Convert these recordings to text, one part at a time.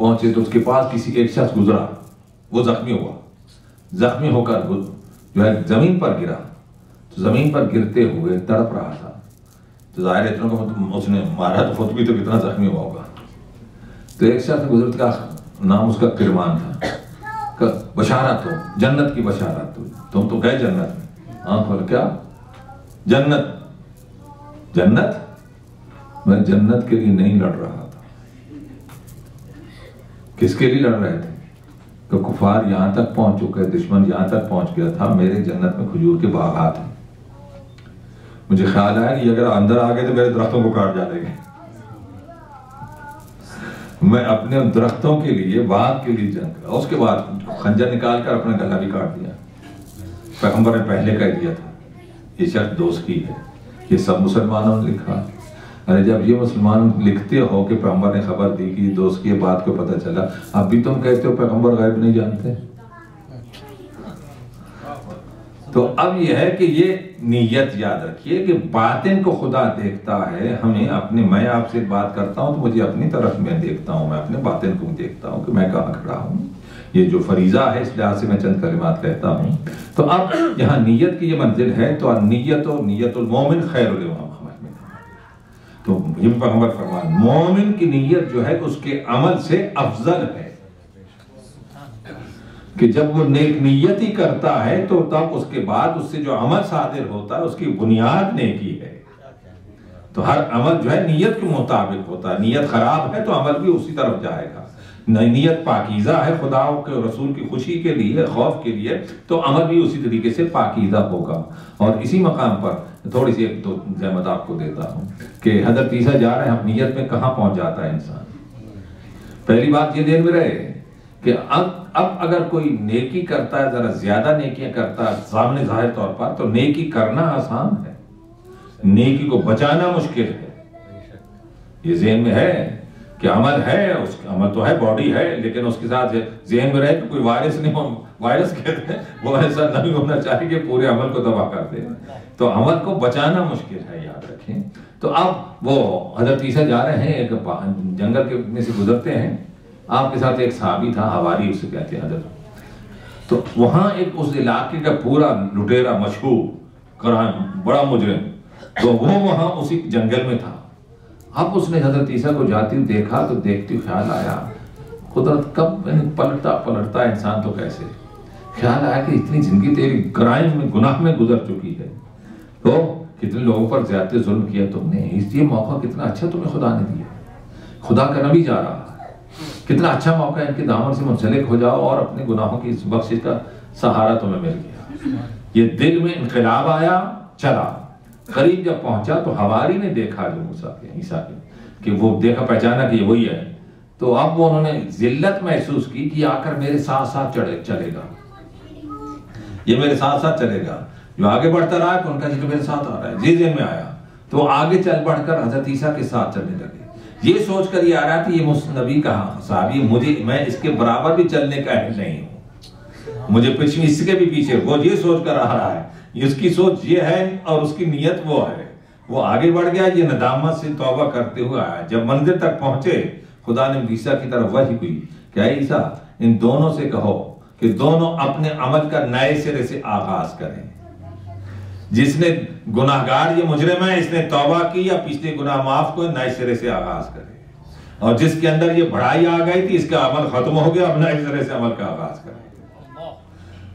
پہنچے تو اس کے پاس کسی ایک شخص گزرا، وہ زخمی ہوا، زخمی ہو کر جو ہے زمین پر گرا، تو زمین پر گرتے ہوئے تڑپ رہا تھا، تو ظاہر ہے اتنا کو اس نے مارا تو خود بھی تو کتنا زخمی ہوا ہوگا. تو ایک شخص گزرت کا نام اس کا کرمان تھا، بشارت ہو، جنت کی بشارت ہو، تم تو گئے جنت میں. آنکھ کھول، کیا جنت؟ جنت؟ میں جنت کے لیے نہیں لڑ رہا تھا. کس کے لیے لڑ رہے تھے؟ کہ کفار یہاں تک پہنچ چکے، دشمن یہاں تک پہنچ گیا تھا، میرے جنت میں کھجور کے باغات ہیں. مجھے خیال آیا کہ اگر اندر آ گئے تو میرے درختوں کو کاٹ ڈالیں گے. میں اپنے درختوں کے لیے، باغ کے لیے جنگ کرا. اس کے بعد خنجر نکال کر اپنا گلا بھی کاٹ دیا. پیغمبر نے پہلے کہہ دیا تھا یہ شخص دوست کی ہے. یہ سب مسلمانوں نے لکھا. ارے جب یہ مسلمان لکھتے ہو کہ پیغمبر نے خبر دی کہ دوست کی بات کو پتہ چلا، اب بھی تم کہتے ہو پیغمبر غیب نہیں جانتے. تو اب یہ ہے کہ یہ نیت یاد رکھیے کہ باطن کو خدا دیکھتا ہے. ہمیں اپنے، میں آپ سے بات کرتا ہوں تو مجھے اپنی طرف میں دیکھتا ہوں، میں اپنے باطن کو دیکھتا ہوں کہ میں کہاں کھڑا ہوں. یہ جو فریضہ ہے، اس لحاظ سے میں چند کلمات کہتا ہوں. تو اب یہاں نیت کی یہ منزل ہے، تو نیت المومن خیر الامام. تو یہ پیغمبر فرمان، مومن کی نیت جو ہے اس کے عمل سے افضل ہے. کہ جب وہ نیک نیتی کرتا ہے تو تب اس کے بعد اس سے جو عمل صادر ہوتا ہے اس کی بنیاد نیکی ہے. تو ہر عمل جو ہے نیت کے مطابق ہوتا ہے. نیت خراب ہے تو عمل بھی اسی طرف جائے گا. نیت پاکیزہ ہے خدا کے رسول کی خوشی کے لیے، خوف کے لیے، تو عمل بھی اسی طریقے سے پاکیزہ ہوگا. اور اسی مقام پر تھوڑی سی ایک دو زحمت آپ کو دیتا ہوں کہ حضرت عیسیٰ جا رہے ہیں، ہم نیت میں کہاں پہنچ جاتا ہے انسان. پہلی بات یہ دین میں رہے کہ اب اگر کوئی نیکی کرتا ہے، ذرا زیادہ نیکیاں کرتا ہے سامنے ظاہر طور پر، تو نیکی کرنا آسان ہے، نیکی کو بچانا مشکل ہے. یہ ذہن میں ہے کہ عمل ہے، اس کا عمل تو ہے، باڈی ہے، لیکن اس کے ساتھ ذہن میں رہے کہ کوئی وائرس نہیں ہو، وائرس کہتے ہیں، وہ ایسا نہیں ہونا چاہیے کہ پورے عمل کو تباہ کر دے. تو عمل کو بچانا مشکل ہے، یاد رکھیں. تو اب وہ حضرت عیسیٰ جا رہے ہیں، ایک جنگل کے میں سے گزرتے ہیں. آپ کے ساتھ ایک صحابی تھا، حواری اسے کہتے ہیں حضرت. تو وہاں ایک اس علاقے کا پورا لٹیرا، مشہور کرائم، بڑا مجرم، تو وہ وہاں اسی جنگل میں تھا. اب اس نے حضرت عیسیٰ کو جاتی ہوئی دیکھا تو دیکھتے خیال آیا قدرت کب پلٹتا انسان تو کیسے. خیال آیا کہ اتنی زندگی تیری کرائم میں، گناہ میں گزر چکی ہے، تو کتنے لوگوں پر زیادہ ظلم کیا تم نے، اس یہ موقع کتنا اچھا تمہیں خدا نے دیا. خدا کا نبی جا رہا ہے، کتنا اچھا موقع ہے، ان کے دامن سے منسلک ہو جاؤ اور اپنے گناہوں کی بخشش کا سہارا تمہیں مل گیا. یہ دل میں انقلاب آیا، چلا. قریب جب پہنچا تو حواری نے دیکھا جو موسیٰ کے، عیسیٰ کے، کہ وہ دیکھا، پہچانا کہ یہ وہی ہے. تو اب وہ انہوں نے ذلت محسوس کی کہ آ کر میرے ساتھ ساتھ چلے گا، یہ میرے ساتھ ساتھ چلے گا. جو آگے بڑھتا رہا تو ان کا جو میرے ساتھ آ رہا ہے، یہ ذہن میں آیا. تو آگے چل بڑھ کر حضرت عیسیٰ کے ساتھ چلنے لگے. یہ سوچ کر یہ آ رہا کہ یہ نبی کا صحابی، میں اس کے برابر بھی چلنے کا اہل نہیں ہوں، مجھے اس کے بھی پیچھے. وہ یہ سوچ کر آ رہا ہے، اس کی سوچ یہ ہے اور اس کی نیت وہ ہے. وہ آگے بڑھ گیا، یہ ندامت سے توبہ کرتے ہوئے آیا. جب منزل تک پہنچے خدا نے عیسیٰ کی طرف وحی ہوئی کہ اے عیسیٰ، ان دونوں سے کہو کہ دونوں اپنے عمل کا نئے سرے سے آغاز کریں. جس نے گناہگار، یہ مجرم ہے، اس نے توبہ کی یا پچھلے گناہ معاف کو نئے سرے سے آغاز کرے. اور جس کے اندر یہ بڑائی آ گئی تھی، اس کا عمل ختم ہو گیا، اب نئے سرے سے عمل کا آغاز کرے.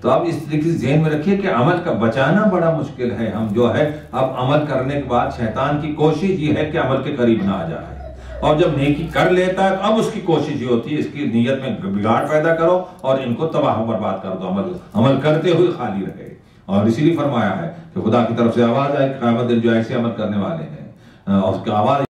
تو اب اس طریقے سے ذہن میں رکھیے کہ عمل کا بچانا بڑا مشکل ہے. ہم جو ہے اب عمل کرنے کے بعد شیطان کی کوشش یہ ہے کہ عمل کے قریب نہ آ جائے. اور جب نیکی کر لیتا ہے تو اب اس کی کوشش یہ ہوتی ہے اس کی نیت میں بگاڑ پیدا کرو اور ان کو تباہ و برباد کر دو، عمل کرتے ہوئے خالی رہے. اور اسی لیے فرمایا ہے کہ خدا کی طرف سے آواز آئے، قیامت دن جو ایسے عمل کرنے والے ہیں، اور اس کا آواز